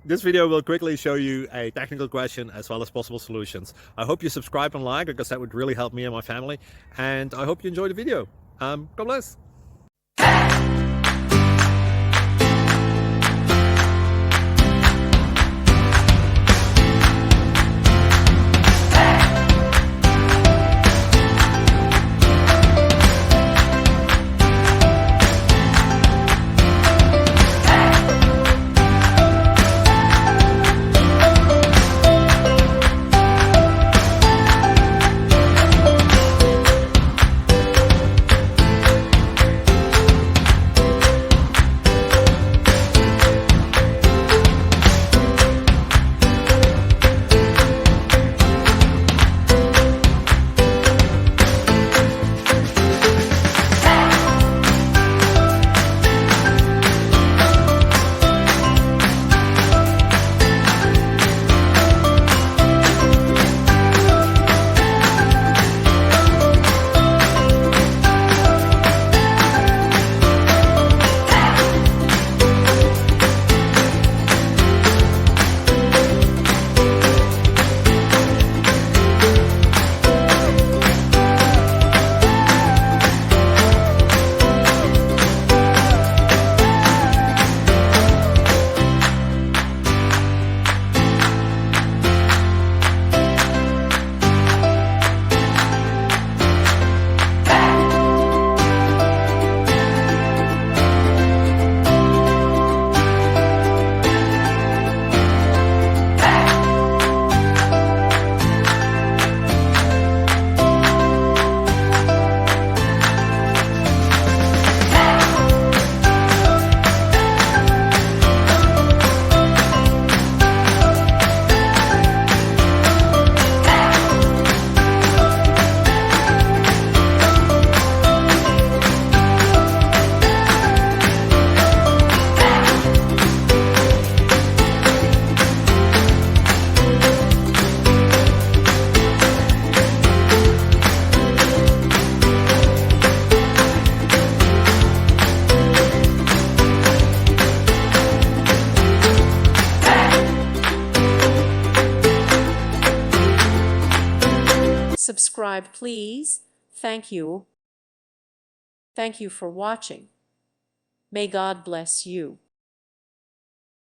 This video will quickly show you a technical question as well as possible solutions. I hope you subscribe and like, because that would really help me and my family. And I hope you enjoy the video. God bless. Subscribe, please. Thank you. Thank you for watching. May God bless you.